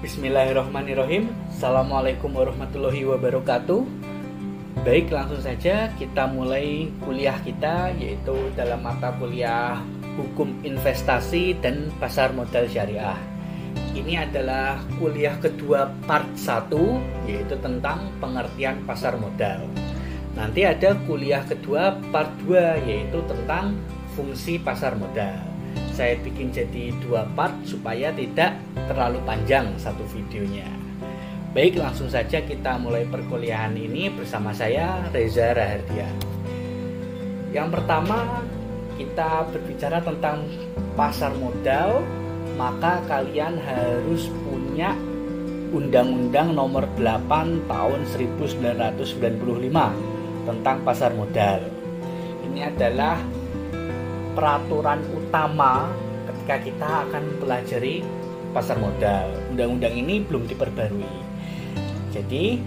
Bismillahirrahmanirrahim. Assalamualaikum warahmatullahi wabarakatuh. Baik, langsung saja kita mulai kuliah kita, yaitu dalam mata kuliah Hukum Investasi dan Pasar Modal Syariah. Ini adalah kuliah kedua part 1, yaitu tentang pengertian pasar modal. Nanti ada kuliah kedua part 2, yaitu tentang fungsi pasar modal. Saya bikin jadi 2 part supaya tidak terlalu panjang satu videonya. Baik, langsung saja kita mulai perkuliahan ini bersama saya, Reza Rahardian. Yang pertama, kita berbicara tentang pasar modal, maka kalian harus punya Undang-Undang Nomor 8 Tahun 1995 tentang pasar modal. Ini adalah peraturan utama ketika kita akan pelajari pasar modal. Undang-undang ini belum diperbarui. Jadi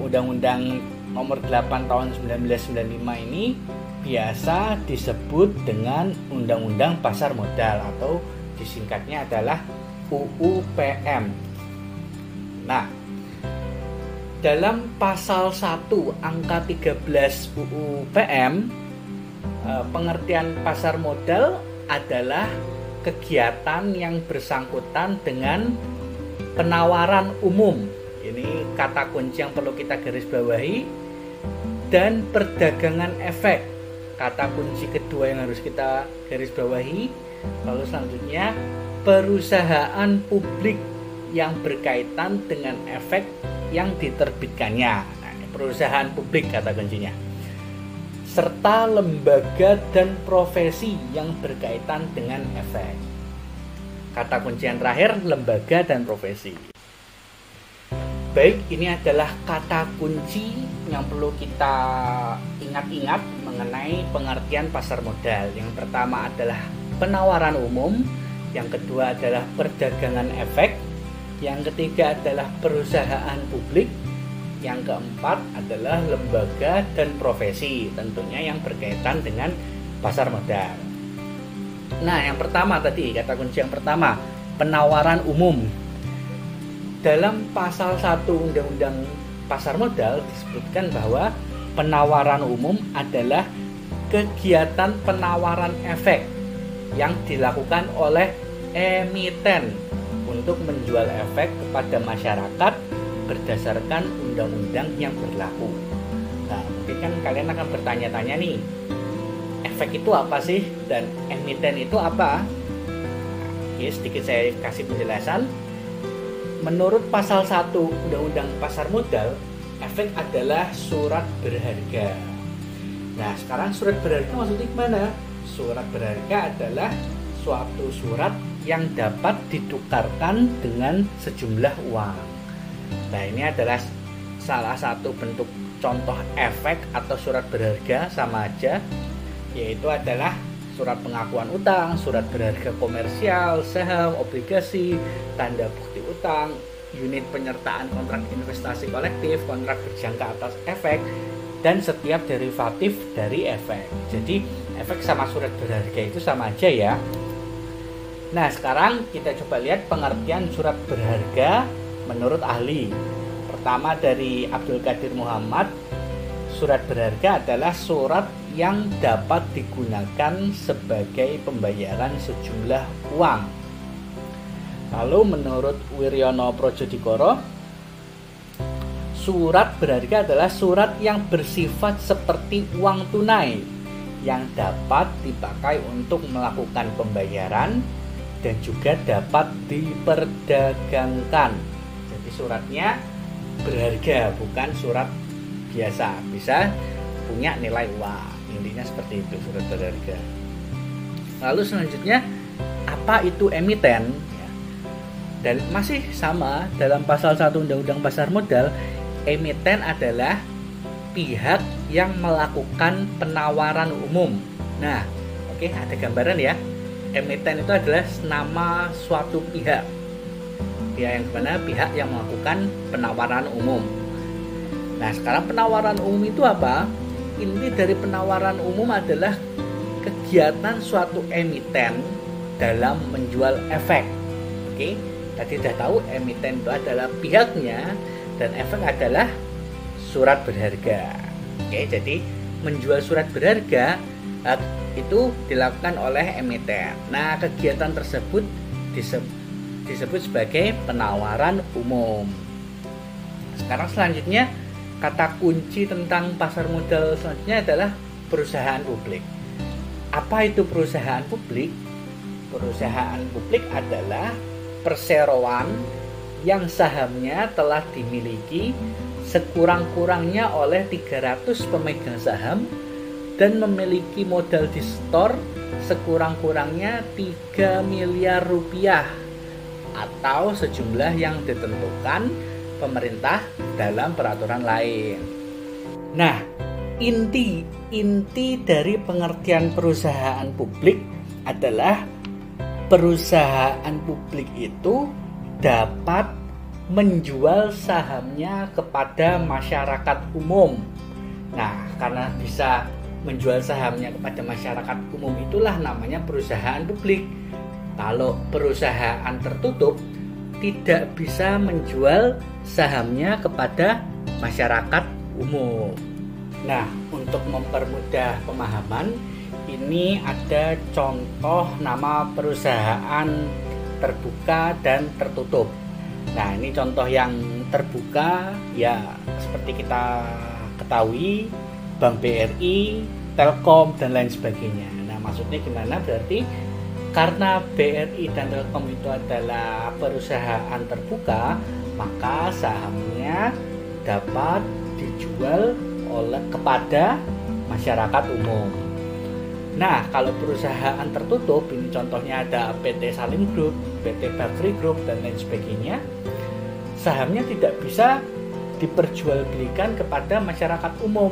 Undang-Undang Nomor 8 Tahun 1995 ini biasa disebut dengan Undang-Undang Pasar Modal atau disingkatnya adalah UU PM. Nah, dalam pasal 1 angka 13 UU PM, pengertian pasar modal adalah kegiatan yang bersangkutan dengan penawaran umum. Ini kata kunci yang perlu kita garis bawahi. Dan perdagangan efek, kata kunci kedua yang harus kita garis bawahi. Lalu selanjutnya perusahaan publik yang berkaitan dengan efek yang diterbitkannya. Nah, perusahaan publik kata kuncinya. Serta lembaga dan profesi yang berkaitan dengan efek. Kata kunci yang terakhir, lembaga dan profesi. Baik, ini adalah kata kunci yang perlu kita ingat-ingat mengenai pengertian pasar modal. Yang pertama adalah penawaran umum, yang kedua adalah perdagangan efek, yang ketiga adalah perusahaan publik, yang keempat adalah lembaga dan profesi, tentunya yang berkaitan dengan pasar modal. Nah, yang pertama tadi, kata kunci yang pertama, penawaran umum. Dalam pasal 1 Undang-Undang Pasar Modal disebutkan bahwa penawaran umum adalah kegiatan penawaran efek yang dilakukan oleh emiten untuk menjual efek kepada masyarakat berdasarkan undang-undang yang berlaku. Nah, mungkin kan kalian akan bertanya-tanya nih, efek itu apa sih dan emiten itu apa? Oke, sedikit saya kasih penjelasan. Menurut pasal 1 Undang-Undang Pasar Modal, efek adalah surat berharga. Nah, sekarang surat berharga maksudnya gimana? Surat berharga adalah suatu surat yang dapat ditukarkan dengan sejumlah uang. Nah, ini adalah salah satu bentuk contoh efek atau surat berharga, sama aja, yaitu adalah surat pengakuan utang, surat berharga komersial, saham, obligasi, tanda bukti utang, unit penyertaan kontrak investasi kolektif, kontrak berjangka atas efek, dan setiap derivatif dari efek. Jadi efek sama surat berharga itu sama aja ya. Nah, sekarang kita coba lihat pengertian surat berharga menurut ahli. Pertama dari Abdul Qadir Muhammad, surat berharga adalah surat yang dapat digunakan sebagai pembayaran sejumlah uang. Lalu menurut Wiryono Projodikoro, surat berharga adalah surat yang bersifat seperti uang tunai yang dapat dipakai untuk melakukan pembayaran dan juga dapat diperdagangkan. Jadi suratnya berharga, bukan surat biasa, bisa punya nilai uang. Intinya seperti itu surat berharga. Lalu selanjutnya, apa itu emiten? Dan masih sama dalam pasal 1 Undang-Undang Pasar Modal, emiten adalah pihak yang melakukan penawaran umum. Nah, oke, ada gambaran ya. Emiten itu adalah nama suatu pihak. Pihak yang mana? Pihak yang melakukan penawaran umum. Nah, sekarang penawaran umum itu apa? Inti dari penawaran umum adalah kegiatan suatu emiten dalam menjual efek. Oke, Tadi sudah tahu emiten itu adalah pihaknya dan efek adalah surat berharga. Oke, jadi menjual surat berharga itu dilakukan oleh emiten. Nah, kegiatan tersebut disebut sebagai penawaran umum. Sekarang selanjutnya, kata kunci tentang pasar modal selanjutnya adalah perusahaan publik. Apa itu perusahaan publik? Perusahaan publik adalah perseroan yang sahamnya telah dimiliki sekurang-kurangnya oleh 300 pemegang saham dan memiliki modal di setor sekurang-kurangnya 3 miliar rupiah atau sejumlah yang ditentukan pemerintah dalam peraturan lain. Nah, inti dari pengertian perusahaan publik adalah perusahaan publik itu dapat menjual sahamnya kepada masyarakat umum. Nah, karena bisa menjual sahamnya kepada masyarakat umum itulah namanya perusahaan publik. Kalau perusahaan tertutup tidak bisa menjual sahamnya kepada masyarakat umum. Nah, untuk mempermudah pemahaman, ini ada contoh nama perusahaan terbuka dan tertutup. Nah, ini contoh yang terbuka ya seperti kita ketahui, Bank BRI, Telkom dan lain sebagainya. Nah, maksudnya gimana? Berarti karena BRI dan Telkom itu adalah perusahaan terbuka, maka sahamnya dapat dijual kepada masyarakat umum. Nah, kalau perusahaan tertutup, ini contohnya ada PT Salim Group, PT Bakri Group dan lain sebagainya, sahamnya tidak bisa diperjualbelikan kepada masyarakat umum,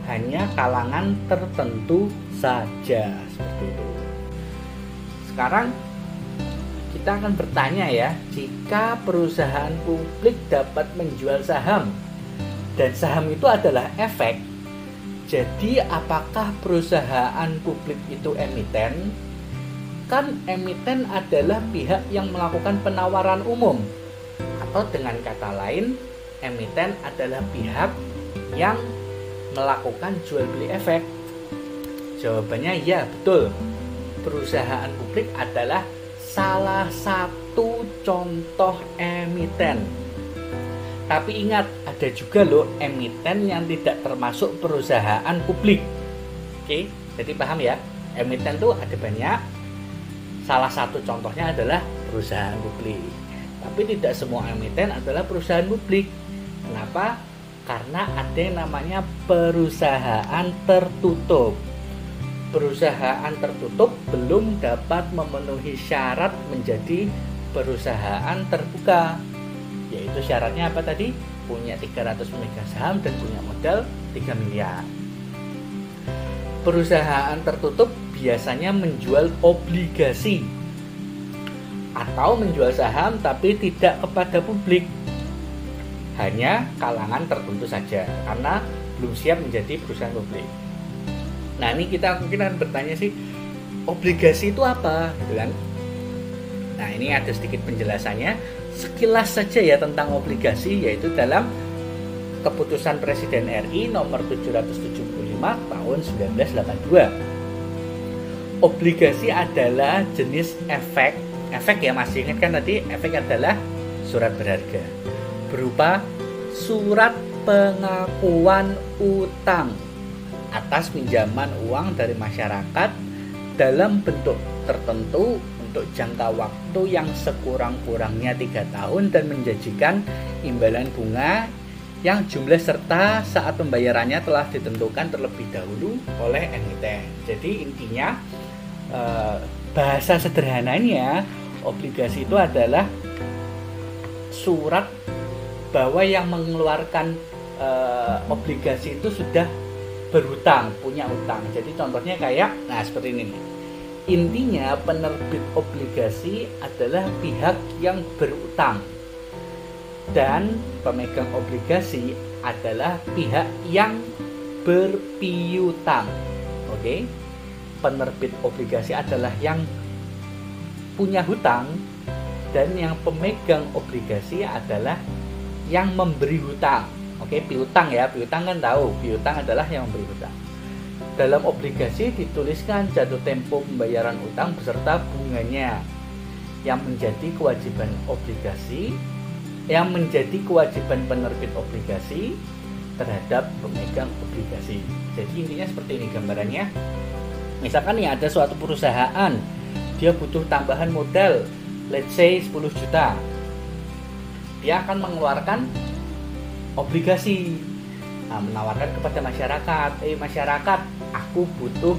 hanya kalangan tertentu saja, seperti itu. Sekarang kita akan bertanya ya, jika perusahaan publik dapat menjual saham dan saham itu adalah efek, jadi apakah perusahaan publik itu emiten? Kan emiten adalah pihak yang melakukan penawaran umum, atau dengan kata lain, emiten adalah pihak yang melakukan jual beli efek. Jawabannya ya, betul. Perusahaan publik adalah salah satu contoh emiten. Tapi ingat, ada juga loh emiten yang tidak termasuk perusahaan publik. Oke, jadi paham ya? Emiten tuh ada banyak. Salah satu contohnya adalah perusahaan publik. Tapi tidak semua emiten adalah perusahaan publik. Kenapa? Karena ada yang namanya perusahaan tertutup. Perusahaan tertutup belum dapat memenuhi syarat menjadi perusahaan terbuka. Yaitu syaratnya apa tadi? Punya 300 pemegang saham dan punya modal 3 miliar. Perusahaan tertutup biasanya menjual obligasi atau menjual saham tapi tidak kepada publik, hanya kalangan tertentu saja karena belum siap menjadi perusahaan publik. Nah, ini kita mungkin akan bertanya sih, obligasi itu apa, gitu kan? Nah, ini ada sedikit penjelasannya. Sekilas saja ya tentang obligasi, yaitu dalam Keputusan Presiden RI nomor 775 tahun 1982. Obligasi adalah jenis efek ya, masih ingat kan tadi efek adalah surat berharga berupa surat pengakuan utang atas pinjaman uang dari masyarakat dalam bentuk tertentu untuk jangka waktu yang sekurang-kurangnya 3 tahun dan menjanjikan imbalan bunga yang jumlah serta saat pembayarannya telah ditentukan terlebih dahulu oleh emiten. Jadi intinya bahasa sederhananya, obligasi itu adalah surat bahwa yang mengeluarkan obligasi itu sudah berhutang, punya utang. Jadi contohnya kayak, nah seperti ini nih. Intinya penerbit obligasi adalah pihak yang berutang dan pemegang obligasi adalah pihak yang berpiutang. Oke? Penerbit obligasi adalah yang punya hutang dan yang pemegang obligasi adalah yang memberi hutang. Oke, piutang ya, piutang kan tahu, piutang adalah yang memberi hutang. Dalam obligasi dituliskan jatuh tempo pembayaran utang beserta bunganya yang menjadi kewajiban obligasi, yang menjadi kewajiban penerbit obligasi terhadap pemegang obligasi. Jadi intinya seperti ini gambarannya. Misalkan nih ada suatu perusahaan, dia butuh tambahan modal, let's say 10 juta. Dia akan mengeluarkan obligasi. Nah, menawarkan kepada masyarakat, masyarakat, aku butuh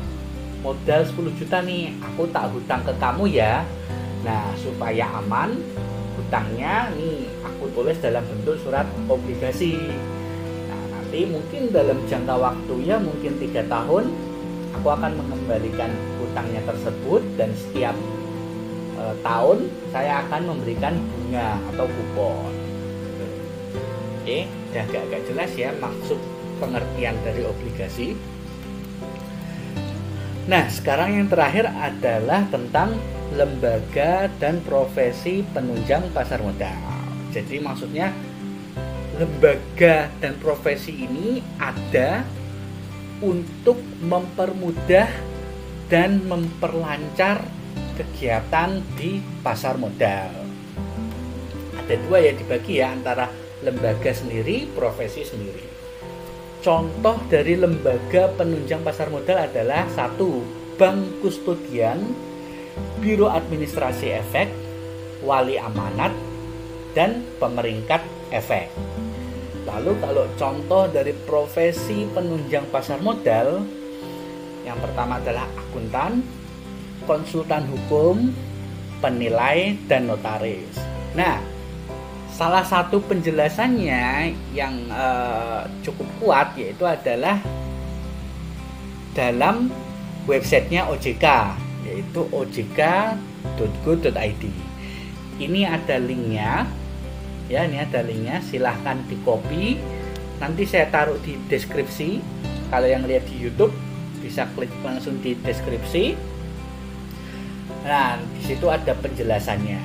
modal 10 juta nih, aku tak hutang ke kamu ya. Nah, supaya aman, hutangnya nih aku tulis dalam bentuk surat obligasi. Nah, nanti mungkin dalam jangka waktu ya mungkin 3 tahun, aku akan mengembalikan hutangnya tersebut, dan setiap tahun saya akan memberikan bunga atau kupon. Oke, udah agak jelas ya maksud pengertian dari obligasi. Nah, sekarang yang terakhir adalah tentang lembaga dan profesi penunjang pasar modal. Jadi maksudnya lembaga dan profesi ini ada untuk mempermudah dan memperlancar kegiatan di pasar modal. Ada dua ya, dibagi ya, antara lembaga sendiri, profesi sendiri. Contoh dari lembaga penunjang pasar modal adalah 1. Bank Kustodian, Biro Administrasi Efek, Wali Amanat, dan Pemeringkat Efek. Lalu kalau contoh dari profesi penunjang pasar modal, yang pertama adalah akuntan, konsultan hukum, penilai, dan notaris. Nah, salah satu penjelasannya yang cukup kuat yaitu adalah dalam websitenya OJK, yaitu ojk.go.id. Ini ada linknya, ya, ini ada linknya. Silahkan di copy. Nanti saya taruh di deskripsi. Kalau yang lihat di YouTube bisa klik langsung di deskripsi. Nah, di situ ada penjelasannya.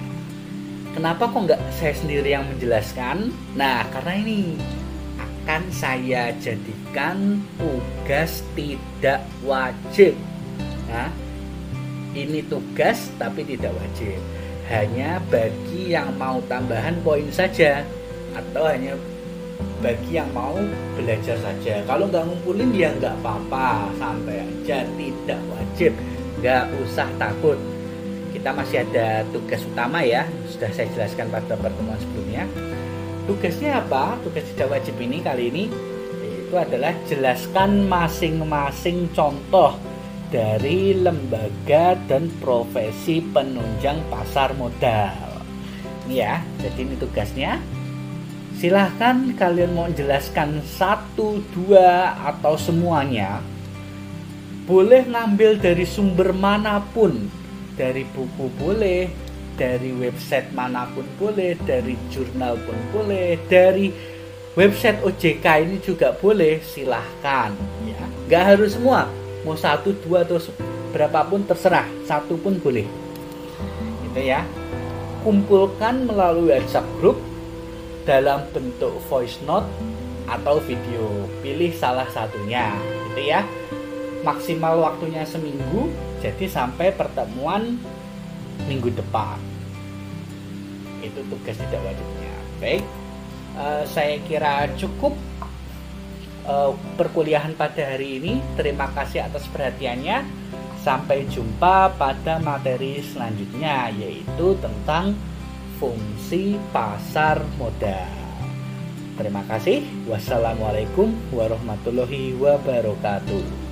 Kenapa kok nggak saya sendiri yang menjelaskan? Nah, karena ini akan saya jadikan tugas tidak wajib. Nah, ini tugas tapi tidak wajib. Hanya bagi yang mau tambahan poin saja, atau hanya bagi yang mau belajar saja. Kalau nggak ngumpulin ya nggak apa-apa, santai aja, tidak wajib, nggak usah takut. Kita masih ada tugas utama ya, sudah saya jelaskan pada pertemuan sebelumnya. Tugasnya apa? Tugas tidak wajib ini kali ini itu adalah jelaskan masing-masing contoh dari lembaga dan profesi penunjang pasar modal. Ini ya, jadi ini tugasnya. Silahkan kalian mau jelaskan 1, 2, atau semuanya. Boleh ngambil dari sumber manapun. Dari buku boleh, dari website manapun boleh, dari jurnal pun boleh, dari website OJK ini juga boleh, silahkan ya. Nggak harus semua, mau 1, 2 atau berapapun terserah, 1 pun boleh. Gitu ya. Kumpulkan melalui WhatsApp group dalam bentuk voice note atau video. Pilih salah satunya, gitu ya. Maksimal waktunya seminggu, jadi sampai pertemuan minggu depan. Itu tugas tidak wajibnya. Baik, saya kira cukup perkuliahan pada hari ini. Terima kasih atas perhatiannya. Sampai jumpa pada materi selanjutnya, yaitu tentang fungsi pasar modal. Terima kasih. Wassalamualaikum warahmatullahi wabarakatuh.